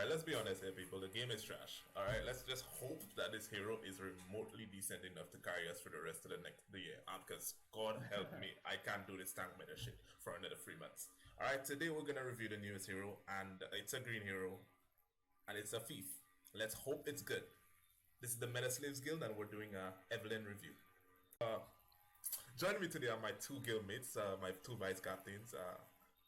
Alright, let's be honest here, people. The game is trash. Alright, let's just hope that this hero is remotely decent enough to carry us for the rest of the year. Because God help me, I can't do this tank meta shit for another 3 months. Alright, today we're gonna review the newest hero, and it's a green hero, and it's a thief. Let's hope it's good. This is the Meta Slaves Guild, and we're doing a Ervalen review. Joining me today are my two guildmates, my two vice captains,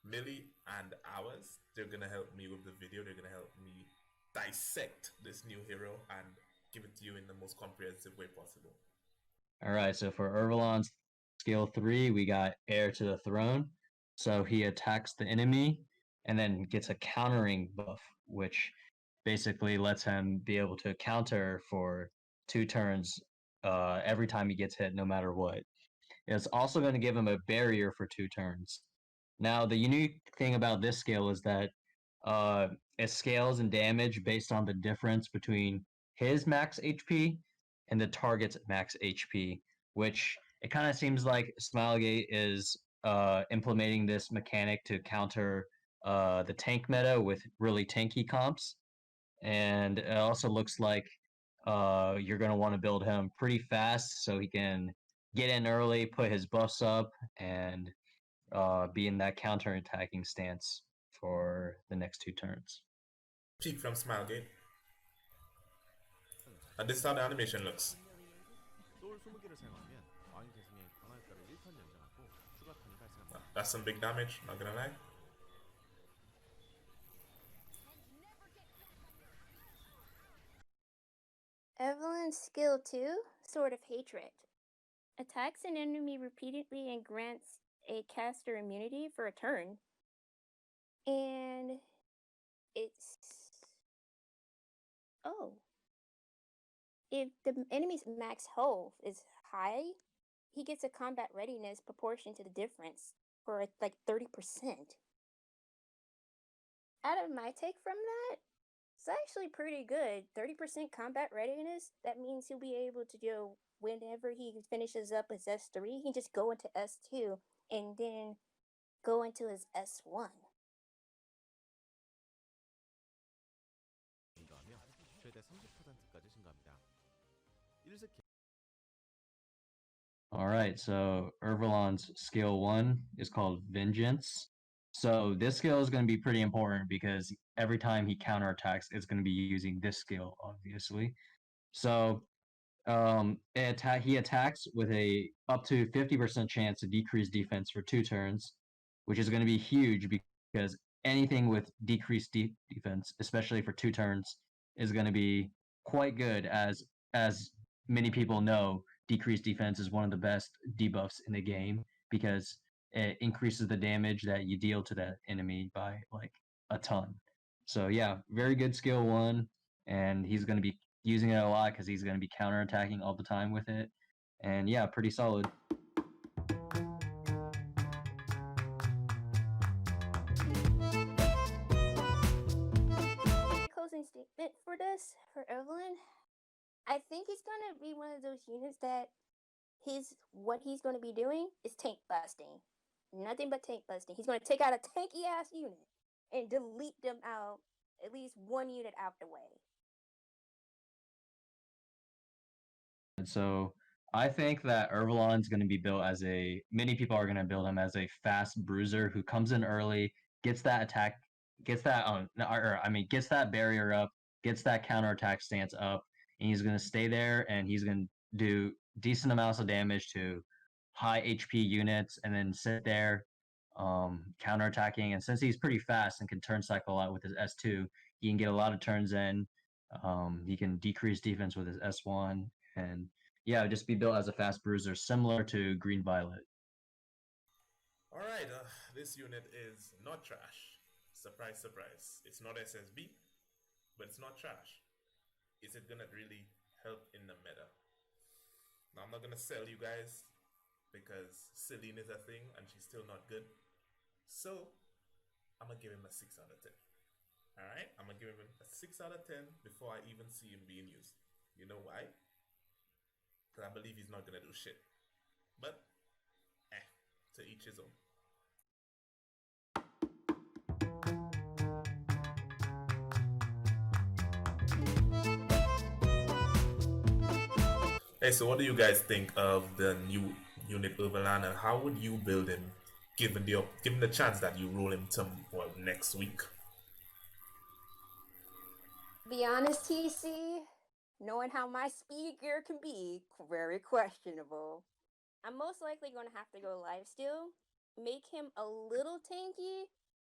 Millie and Ours. They're gonna help me with the video. They're gonna help me dissect this new hero and give it to you in the most comprehensive way possible. Alright, so for Ervalen's skill 3, we got Heir to the Throne. So he attacks the enemy and then gets a countering buff, which basically lets him be able to counter for 2 turns every time he gets hit, no matter what. It's also going to give him a barrier for 2 turns. Now, the unique thing about this skill is that it scales in damage based on the difference between his max HP and the target's max HP, which it kind of seems like Smilegate is implementing this mechanic to counter the tank meta with really tanky comps. And it also looks like you're going to want to build him pretty fast so he can get in early, put his buffs up, and be in that counter-attacking stance for the next 2 turns. Peek from Smilegate. And this is how the animation looks. That's some big damage, not gonna lie. Ervalen's skill 2, Sword of Hatred. Attacks an enemy repeatedly and grants a caster immunity for a turn. And it's... oh. If the enemy's max health is high, he gets a combat readiness proportion to the difference for like 30%. Out of my take from that, it's actually pretty good. 30% combat readiness, that means he'll be able to do, whenever he finishes up his S3, he can just go into S2 and then go into his S1. Alright, so Ervalen's skill 1 is called Vengeance. So this skill is going to be pretty important because every time he counterattacks, it's going to be using this skill, obviously. So he attacks with a up to 50% chance to decrease defense for 2 turns, which is going to be huge because anything with decreased defense, especially for 2 turns, is going to be quite good. As many people know, decreased defense is one of the best debuffs in the game because it increases the damage that you deal to that enemy by like a ton. So yeah, very good skill 1, and he's going to be using it a lot because he's going to be counterattacking all the time with it. And yeah, pretty solid. Closing statement for this, for Ervalen, I think he's going to be one of those units that what he's going to be doing is tank busting. Nothing but tank busting. He's going to take out a tanky ass unit and delete them out, at least 1 unit out the way. And so I think that Ervalen's going to be built as many people are going to build him as a fast bruiser who comes in early, gets that attack, gets that barrier up, gets that counterattack stance up, and he's going to stay there and he's going to do decent amounts of damage to high HP units and then sit there counterattacking. And since he's pretty fast and can turn cycle out with his S2, he can get a lot of turns in. He can decrease defense with his S1, and yeah, just be built as a fast bruiser, similar to Green Violet. Alright, this unit is not trash. Surprise, surprise. It's not SSB, but it's not trash. Is it gonna really help in the meta? Now, I'm not gonna sell you guys because Celine is a thing and she's still not good. So, I'm gonna give him a 6 out of 10. Alright? I'm gonna give him a 6 out of 10 before I even see him being used. You know why? Because I believe he's not gonna do shit. But, to each his own. Hey, so what do you guys think of the new unit Ervalen, and how would you build him, given the chance that you roll him to next week? Be honest, TC, knowing how my speed gear can be very questionable, I'm most likely going to have to go lifesteal, make him a little tanky,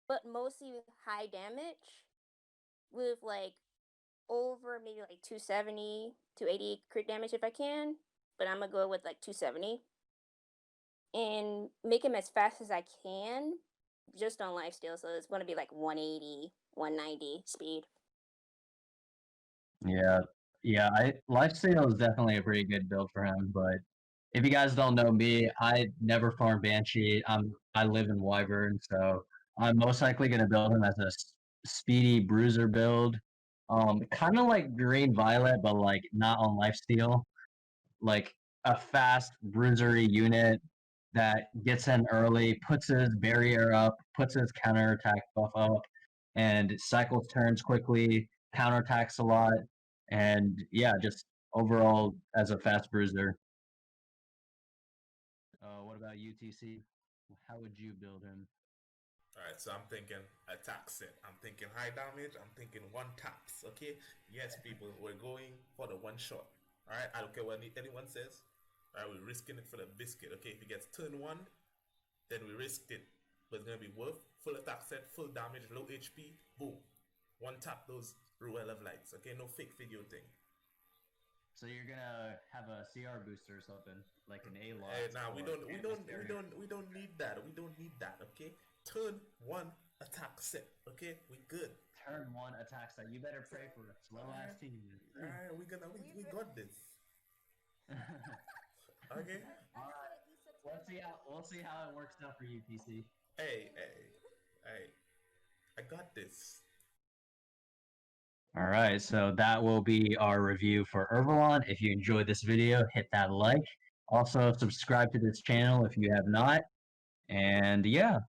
but mostly with high damage, with like over maybe like 270, 280 crit damage if I can. But I'm gonna go with like 270 and make him as fast as I can, just on lifesteal. So it's gonna be like 180, 190 speed. Yeah, yeah. Lifesteal is definitely a pretty good build for him. But if you guys don't know me, I never farm Banshee. I live in Wyvern, so I'm most likely gonna build him as a speedy bruiser build. Kind of like Green Violet, but like not on lifesteal. Like a fast bruisery unit that gets in early, puts his barrier up, puts his counterattack buff up, and cycles turns quickly, counterattacks a lot, and yeah, just overall as a fast bruiser. What about UTC? How would you build him? All right, so I'm thinking attack set. I'm thinking high damage. I'm thinking one taps. Okay, yes, people, we're going for the one shot. All right, I don't care what anyone says. All right, we're risking it for the biscuit. Okay, if he gets turn one, then we risked it, but it's gonna be worth full attack set, full damage, low HP. Boom, one tap those Ruel of Lights. Okay, no fake figure thing. So you're gonna have a CR booster or something, like an A lot. Nah, we don't need that. We don't need that. Okay, turn one attack set. Okay, we good. Turn one attack set. You better pray for a slow ass team. Alright, we got this. Okay. We'll see how it works out for you, PC. Hey, I got this. All right, so that will be our review for Ervalen. If you enjoyed this video, hit that like. Also, subscribe to this channel if you have not. And yeah,